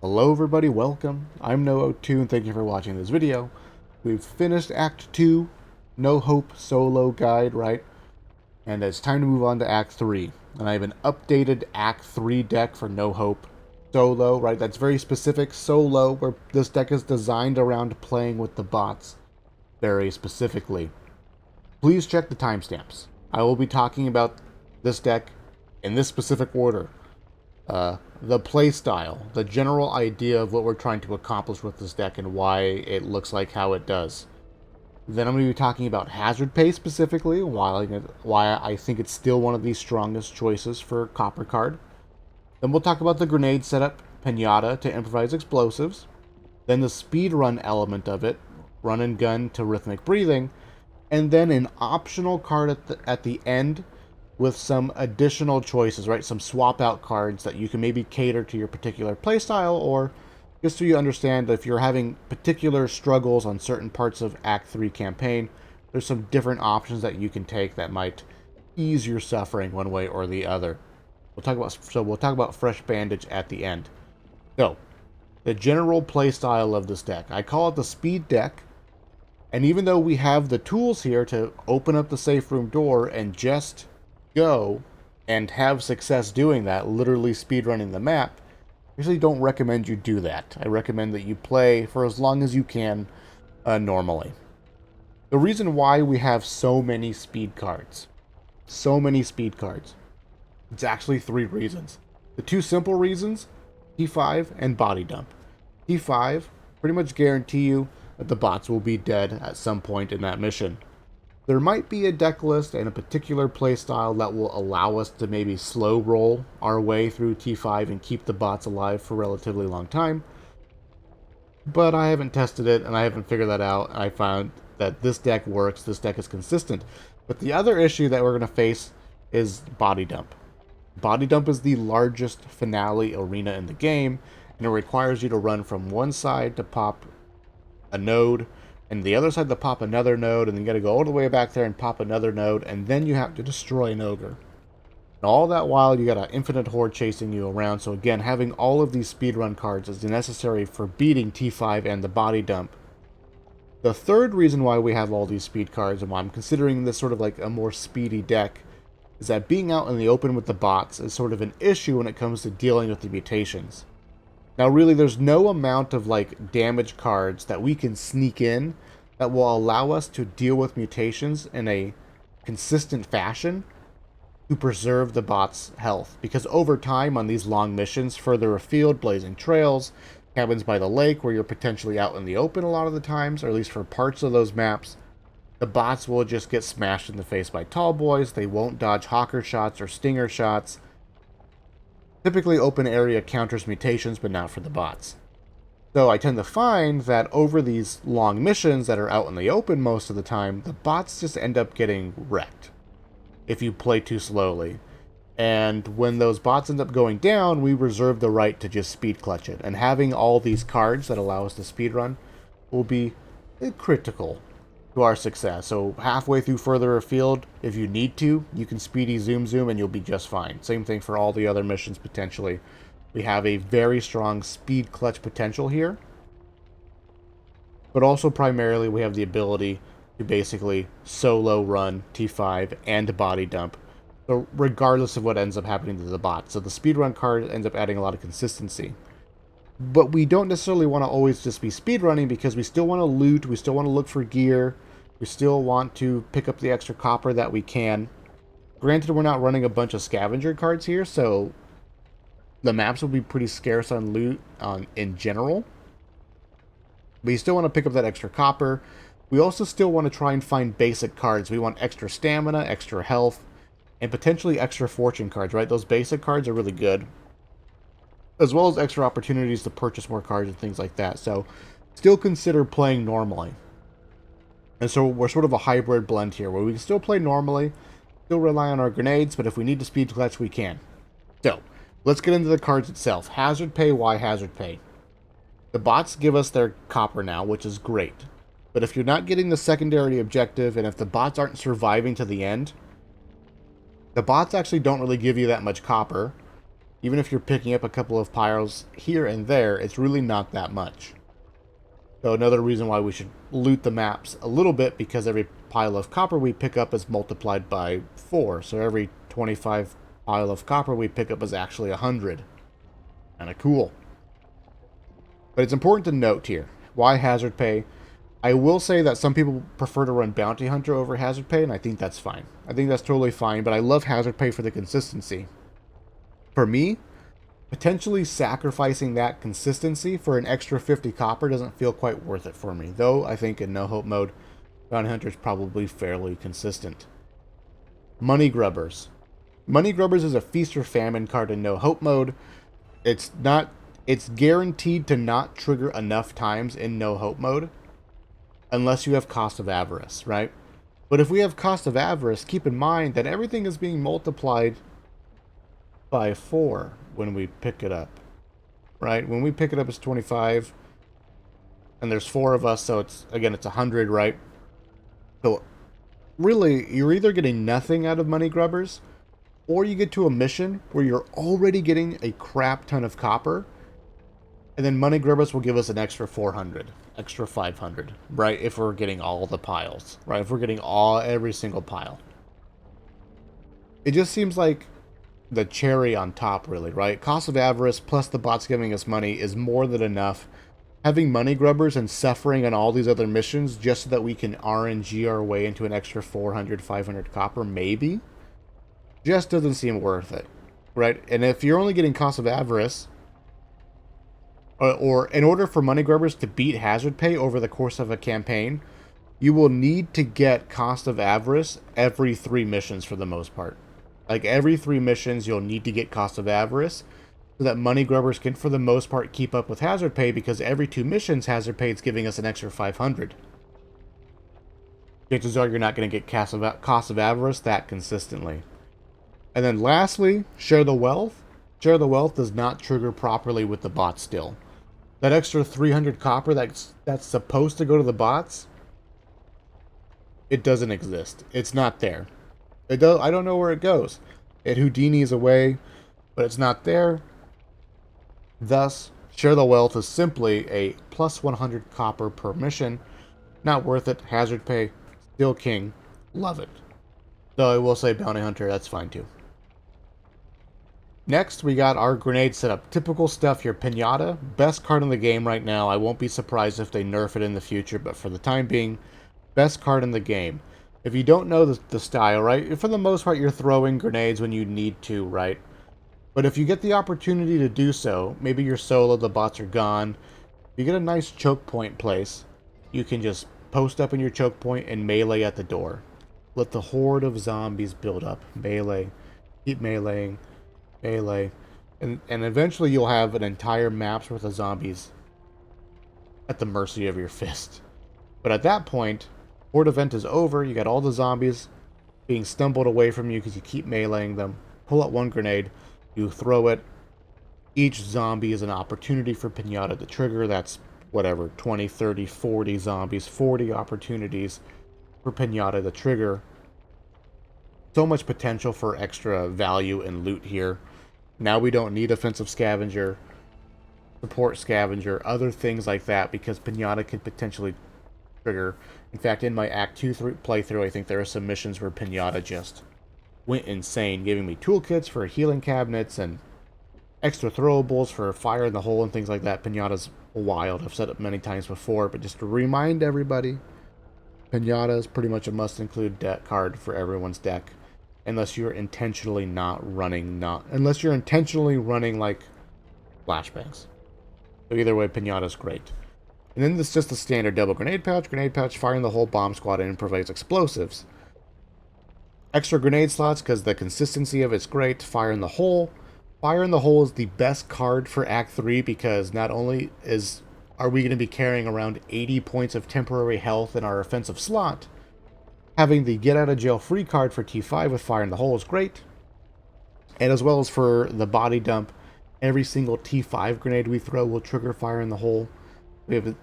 Hello everybody, welcome. I'm No02 and thank you for watching this video. We've finished Act 2, No Hope Solo Guide, right? And it's time to move on to Act 3. And I have an updated Act 3 deck for No Hope Solo, right? That's very specific solo, where this deck is designed around playing with the bots very specifically. Please check the timestamps. I will be talking about this deck in this specific order. The playstyle, the general idea of what we're trying to accomplish with this deck and why it looks like how it does. Then I'm going to be talking about Hazard Pay specifically, why I think it's still one of the strongest choices for Copper card. Then we'll talk about the grenade setup, Pinata to improvise explosives. Then the speed run element of it, run and gun to rhythmic breathing. And then an optional card at the end with some additional choices, right? Some swap out cards that you can maybe cater to your particular playstyle, or just so you understand that if you're having particular struggles on certain parts of Act 3 campaign, there's some different options that you can take that might ease your suffering one way or the other. We'll talk about fresh bandage at the end. So, the general playstyle of this deck. I call it the speed deck. And even though we have the tools here to open up the safe room door and just go and have success doing that, literally speedrunning the map, I usually don't recommend you do that. I recommend that you play for as long as you can normally. The reason why we have so many speed cards, it's actually three reasons. The two simple reasons, T5 and body dump. T5 pretty much guarantee you that the bots will be dead at some point in that mission. There might be a deck list and a particular playstyle that will allow us to maybe slow roll our way through T5 and keep the bots alive for a relatively long time. But I haven't tested it and I haven't figured that out. I found that this deck works, this deck is consistent. But the other issue that we're going to face is body dump. Body dump is the largest finale arena in the game, and it requires you to run from one side to pop a node, and the other side to pop another node, and then you gotta go all the way back there and pop another node, and then you have to destroy an ogre. And all that while, you got an infinite horde chasing you around, so again, having all of these speedrun cards is necessary for beating T5 and the body dump. The third reason why we have all these speed cards, and why I'm considering this sort of like a more speedy deck, is that being out in the open with the bots is sort of an issue when it comes to dealing with the mutations. Now really, there's no amount of like damage cards that we can sneak in that will allow us to deal with mutations in a consistent fashion to preserve the bot's health. Because over time on these long missions further afield, blazing trails, cabins by the lake where you're potentially out in the open a lot of the times, or at least for parts of those maps, the bots will just get smashed in the face by tall boys. They won't dodge hawker shots or stinger shots. Typically open area counters mutations, but not for the bots. So I tend to find that over these long missions that are out in the open most of the time, the bots just end up getting wrecked if you play too slowly. And when those bots end up going down, we reserve the right to just speed clutch it. And having all these cards that allow us to speedrun will be critical to our success. So halfway through further afield, if you need to, you can speedy zoom and you'll be just fine. Same thing for all the other missions potentially. We have a very strong speed clutch potential here. But also primarily we have the ability to basically solo run T5 and body dump. So regardless of what ends up happening to the bot. So the speedrun card ends up adding a lot of consistency. But we don't necessarily want to always just be speedrunning, because we still want to loot, we still want to look for gear, we still want to pick up the extra copper that we can. Granted, we're not running a bunch of scavenger cards here, so the maps will be pretty scarce on loot in general. But you still want to pick up that extra copper. We also still want to try and find basic cards. We want extra stamina, extra health, and potentially extra fortune cards, right? Those basic cards are really good, as well as extra opportunities to purchase more cards and things like that. So still consider playing normally. And so we're sort of a hybrid blend here, where we can still play normally, still rely on our grenades, but if we need to speed clutch, we can. So let's get into the cards itself. Hazard Pay. Why Hazard Pay? The bots give us their copper now, which is great. But if you're not getting the secondary objective, and if the bots aren't surviving to the end, the bots actually don't really give you that much copper. Even if you're picking up a couple of piles here and there, it's really not that much. So another reason why we should loot the maps a little bit, because every pile of copper we pick up is multiplied by 4. So every 25 pile of copper we pick up is actually 100. Kind of cool. But it's important to note here, why hazard pay? I will say that some people prefer to run Bounty Hunter over hazard pay, and I think that's fine. I think that's totally fine, but I love hazard pay for the consistency. For me, potentially sacrificing that consistency for an extra 50 copper doesn't feel quite worth it for me. Though, I think in no hope mode, Bounty Hunter is probably fairly consistent. Money Grubbers. Money Grubbers is a feast or famine card in no hope mode. It's guaranteed to not trigger enough times in no hope mode, unless you have Cost of Avarice, right? But if we have Cost of Avarice, keep in mind that everything is being multiplied by 4 when we pick it up, right? When we pick it up, it's 25, and there's 4 of us, so it's 100, right? So really, you're either getting nothing out of Money Grubbers, or you get to a mission where you're already getting a crap ton of copper, and then Money Grubbers will give us an extra 400, extra 500, right? If we're getting all the piles, right? If we're getting every single pile. It just seems like the cherry on top, really, right? Cost of Avarice plus the bots giving us money is more than enough. Having Money Grubbers and suffering on all these other missions just so that we can RNG our way into an extra 400, 500 copper, maybe, just doesn't seem worth it, right? And if you're only getting Cost of Avarice, or in order for Money Grubbers to beat hazard pay over the course of a campaign, you will need to get Cost of Avarice every 3 missions for the most part. Like every 3 missions, you'll need to get Cost of Avarice so that Money Grubbers can, for the most part, keep up with hazard pay, because every 2 missions, hazard pay is giving us an extra 500. Chances are you're not going to get Cost of Avarice that consistently. And then lastly, Share the Wealth. Share the Wealth does not trigger properly with the bots still. That extra 300 copper that's supposed to go to the bots, it doesn't exist. It's not there. I don't know where it goes. It Houdini's away, but it's not there. Thus, Share the Wealth is simply a plus 100 copper per mission. Not worth it. Hazard pay, still king. Love it. Though I will say Bounty Hunter, that's fine too. Next, we got our grenade setup. Typical stuff here. Pinata, best card in the game right now. I won't be surprised if they nerf it in the future, but for the time being, best card in the game. If you don't know the style, right, for the most part, you're throwing grenades when you need to, right? But if you get the opportunity to do so, maybe you're solo, the bots are gone, you get a nice choke point place, you can just post up in your choke point and melee at the door. Let the horde of zombies build up. Melee. Keep meleeing. Melee. And eventually you'll have an entire map's worth of zombies at the mercy of your fist. But at that point, horde event is over, you got all the zombies being stumbled away from you because you keep meleeing them. Pull out one grenade, you throw it. Each zombie is an opportunity for Pinata to trigger. That's whatever, 20, 30, 40 zombies, 40 opportunities for Pinata to trigger. So much potential for extra value and loot here. Now we don't need offensive scavenger, support scavenger, other things like that, because Pinata could potentially trigger. In fact, in my Act-2 playthrough, I think there are some missions where Pinata just went insane, giving me toolkits for healing cabinets and extra throwables for fire in the hole and things like that. Pinata's wild. I've said it many times before, but just to remind everybody, Pinata is pretty much a must-include deck card for everyone's deck, unless you're intentionally running like flashbangs. So either way, Pinata's great. And then there's just the standard double grenade pouch, fire in the hole, bomb squad, and improvise explosives. Extra grenade slots because the consistency of it's great. Fire in the hole. Fire in the hole is the best card for Act 3 because not only are we going to be carrying around 80 points of temporary health in our offensive slot, having the get out of jail free card for T5 with Fire in the Hole is great. And as well as for the body dump, every single T5 grenade we throw will trigger Fire in the Hole. We have,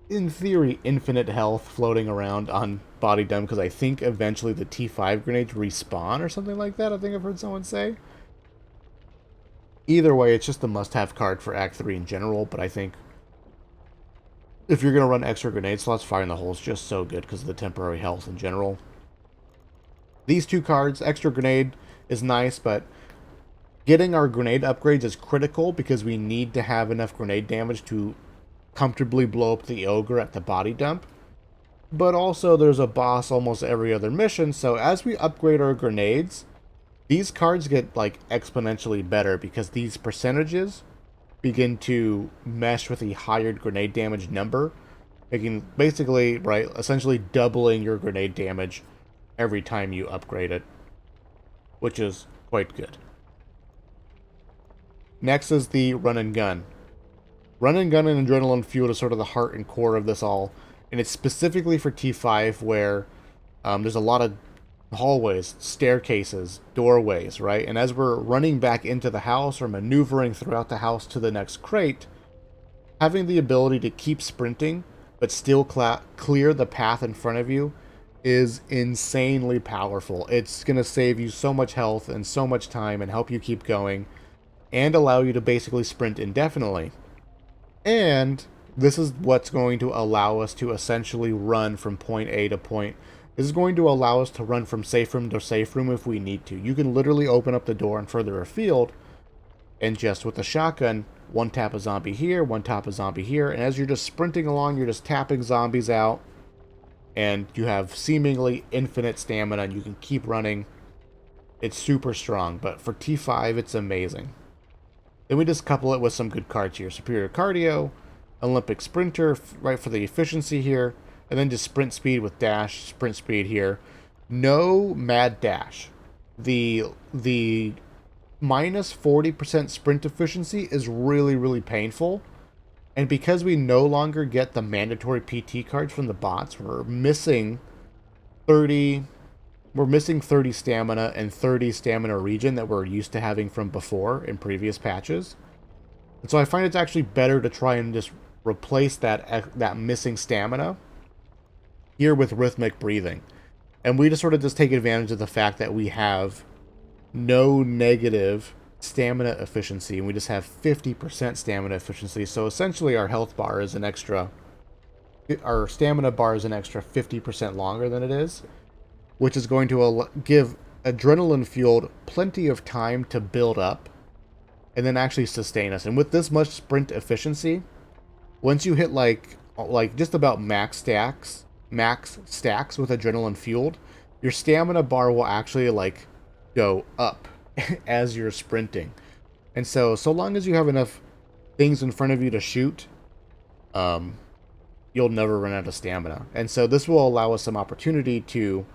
in theory, infinite health floating around on body dump because I think eventually the T5 grenades respawn or something like that. I think I've heard someone say. Either way, it's just a must-have card for Act 3 in general, but I think if you're going to run extra grenade slots, Fire in the Hole is just so good because of the temporary health in general. These two cards, extra grenade is nice, but getting our grenade upgrades is critical because we need to have enough grenade damage to comfortably blow up the ogre at the body dump. But also there's a boss almost every other mission, so as we upgrade our grenades, these cards get like exponentially better because these percentages begin to mesh with a higher grenade damage number, making basically, right, essentially doubling your grenade damage every time you upgrade it, which is quite good. Next is the run and gun. Run and gun and adrenaline fuel is sort of the heart and core of this all, and it's specifically for T5 where there's a lot of hallways, staircases, doorways, right? And as we're running back into the house or maneuvering throughout the house to the next crate, having the ability to keep sprinting but still clear the path in front of you is insanely powerful. It's going to save you so much health and so much time and help you keep going and allow you to basically sprint indefinitely. And this is what's going to allow us to essentially run from point A to point. This is going to allow us to run from safe room to safe room if we need to. You can literally open up the door and further afield, and just with a shotgun, one tap a zombie here, one tap a zombie here, and as you're just sprinting along, you're just tapping zombies out, and you have seemingly infinite stamina, and you can keep running. It's super strong, but for T5, it's amazing. Then we just couple it with some good cards here. Superior Cardio, Olympic Sprinter, right for the efficiency here, and then just sprint speed with dash, sprint speed here. No mad dash. The minus 40% sprint efficiency is really, really painful. And because we no longer get the mandatory PT cards from the bots, we're missing 30 stamina and 30 stamina regen that we're used to having from before in previous patches. And so I find it's actually better to try and just replace that missing stamina here with rhythmic breathing. And we just sort of just take advantage of the fact that we have no negative stamina efficiency, and we just have 50% stamina efficiency. So essentially our health bar is our stamina bar is an extra 50% longer than it is, which is going to give adrenaline fueled plenty of time to build up and then actually sustain us. And with this much sprint efficiency, once you hit like just about max stacks with adrenaline fueled, your stamina bar will actually like go up as you're sprinting. And so long as you have enough things in front of you to shoot, you'll never run out of stamina. And so this will allow us some opportunity to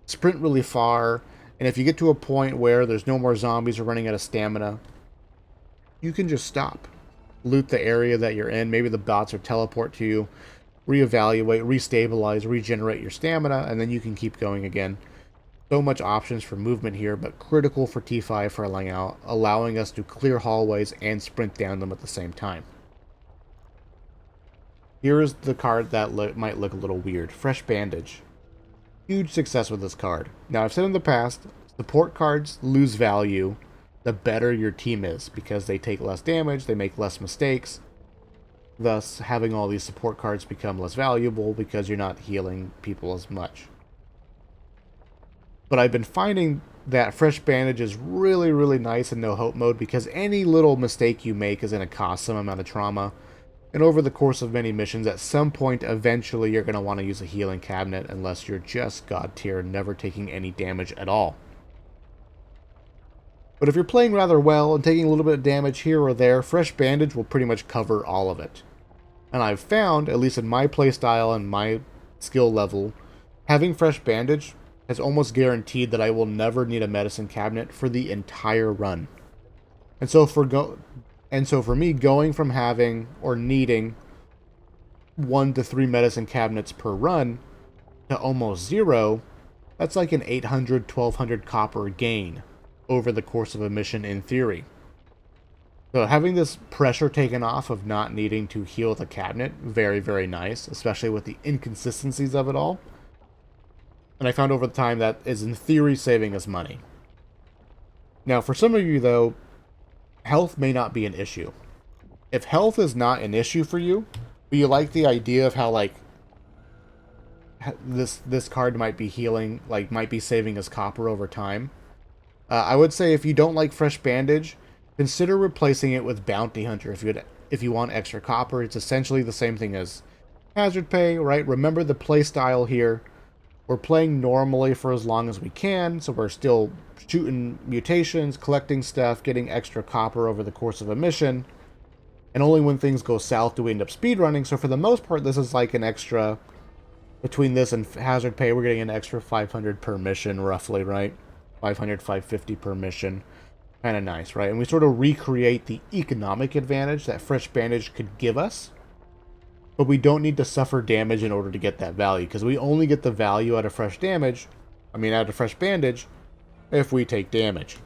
sprint really far, and if you get to a point where there's no more zombies or running out of stamina, you can just stop. Loot the area that you're in, maybe the bots will teleport to you, reevaluate, restabilize, regenerate your stamina, and then you can keep going again. So much options for movement here, but critical for T5 for allowing us to clear hallways and sprint down them at the same time. Here is the card that might look a little weird. Fresh Bandage. Huge success with this card. Now, I've said in the past, support cards lose value the better your team is, because they take less damage, they make less mistakes. Thus, having all these support cards become less valuable because you're not healing people as much. But I've been finding that Fresh Bandage is really, really nice in no hope mode, because any little mistake you make is going to cost some amount of trauma. And over the course of many missions, at some point, eventually you're going to want to use a healing cabinet unless you're just God tier and never taking any damage at all. But if you're playing rather well and taking a little bit of damage here or there, Fresh Bandage will pretty much cover all of it. And I've found, at least in my playstyle and my skill level, having Fresh Bandage has almost guaranteed that I will never need a medicine cabinet for the entire run. And so for me, going from having or needing 1 to 3 medicine cabinets per run to almost 0, that's like an 800, 1200 copper gain over the course of a mission in theory. So having this pressure taken off of not needing to heal the cabinet, very, very nice, especially with the inconsistencies of it all. And I found over the time that is in theory saving us money. Now, for some of you though, health may not be an issue. If health is not an issue for you, but you like the idea of how like this card might be healing, like might be saving us copper over time. I would say if you don't like Fresh Bandage, consider replacing it with Bounty Hunter if you want extra copper. It's essentially the same thing as Hazard Pay, right? Remember the play style here. We're playing normally for as long as we can, so we're still shooting mutations, collecting stuff, getting extra copper over the course of a mission. And only when things go south do we end up speedrunning. So for the most part, this is like an extra, between this and Hazard Pay, we're getting an extra 500 per mission, roughly, right? 500, 550 per mission. Kind of nice, right? And we sort of recreate the economic advantage that Fresh Bandage could give us. But we don't need to suffer damage in order to get that value, because we only get the value out of Fresh Bandage, if we take damage.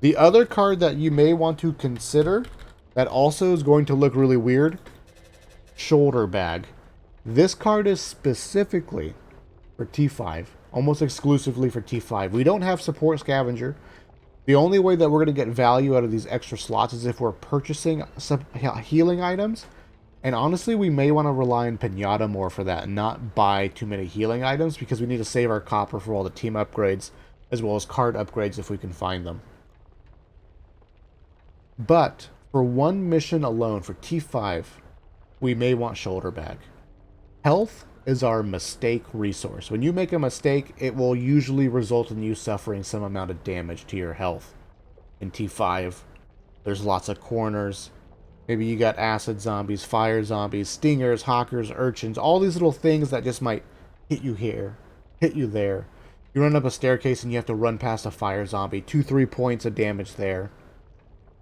The other card that you may want to consider that also is going to look really weird, Shoulder Bag. This card is specifically for T5, almost exclusively for T5. We don't have Support Scavenger. The only way that we're going to get value out of these extra slots is if we're purchasing some healing items. And honestly, we may want to rely on Pinata more for that and not buy too many healing items, because we need to save our copper for all the team upgrades as well as card upgrades if we can find them. But for one mission alone, for T5, we may want Shoulder Bag. Health is our mistake resource. When you make a mistake, it will usually result in you suffering some amount of damage to your health. In T5, there's lots of corners. Maybe you got acid zombies, fire zombies, stingers, hawkers, urchins, all these little things that just might hit you here, hit you there. You run up a staircase and you have to run past a fire zombie. 2-3 points of damage there.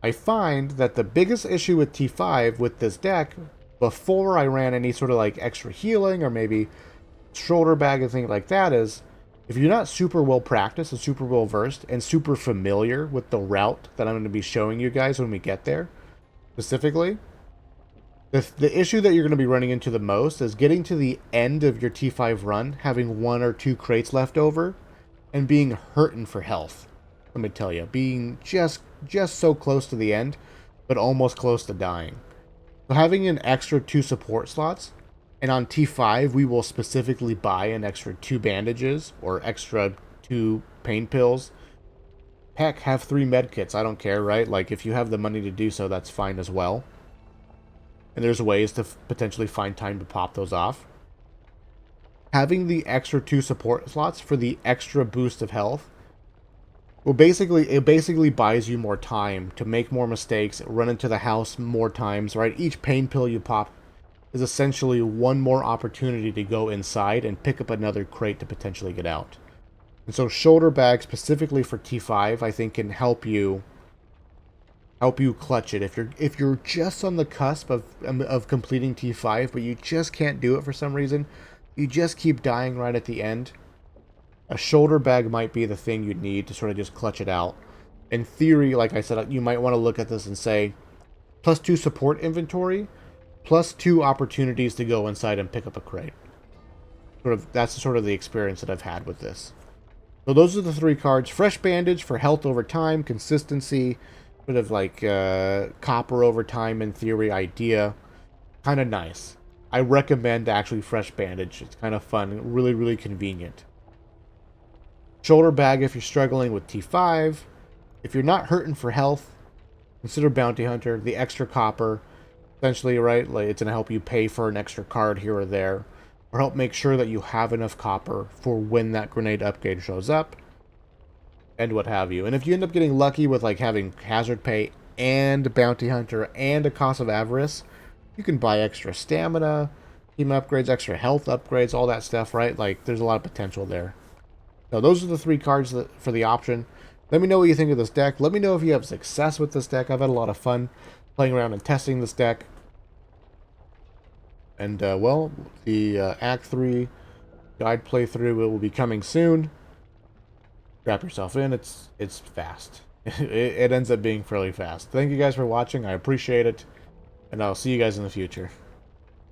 I find that the biggest issue with T5 with this deck, before I ran any sort of like extra healing or maybe shoulder bag and things like that, is if you're not super well practiced and super well versed and super familiar with the route that I'm going to be showing you guys when we get there, specifically, the issue that you're going to be running into the most is getting to the end of your T5 run, having 1 or 2 crates left over, and being hurting for health. Let me tell you, being just so close to the end, but almost close to dying. So having an extra 2 support slots, and on T5 we will specifically buy an extra 2 bandages or extra 2 pain pills. Heck, have 3 medkits, I don't care, right? Like, if you have the money to do so, that's fine as well. And there's ways to potentially find time to pop those off. Having the extra 2 support slots for the extra boost of health, well, it basically buys you more time to make more mistakes, run into the house more times, right? Each pain pill you pop is essentially one more opportunity to go inside and pick up another crate to potentially get out. And so shoulder bag specifically for T5, I think, can help you clutch it. If you're just on the cusp of completing T5, but you just can't do it for some reason, you just keep dying right at the end, a shoulder bag might be the thing you need to sort of just clutch it out. In theory, like I said, you might want to look at this and say, +2 support inventory, +2 opportunities to go inside and pick up a crate. That's sort of the experience that I've had with this. So those are the 3 cards. Fresh Bandage for health over time, consistency, sort of like copper over time in theory idea. Kind of nice. I recommend actually Fresh Bandage. It's kind of fun, really, really convenient. Shoulder bag if you're struggling with T5. If you're not hurting for health, consider Bounty Hunter. The extra copper, essentially, right? Like, it's going to help you pay for an extra card here or there, or help make sure that you have enough copper for when that grenade upgrade shows up, and what have you. And if you end up getting lucky with like having Hazard Pay and Bounty Hunter and a Cost of Avarice, you can buy extra stamina, team upgrades, extra health upgrades, all that stuff, right? Like, there's a lot of potential there. So those are the 3 cards for the option. Let me know what you think of this deck. Let me know if you have success with this deck. I've had a lot of fun playing around and testing this deck. And, well, the Act-3 guide playthrough will be coming soon. Strap yourself in. It's fast. It ends up being fairly fast. Thank you guys for watching. I appreciate it. And I'll see you guys in the future.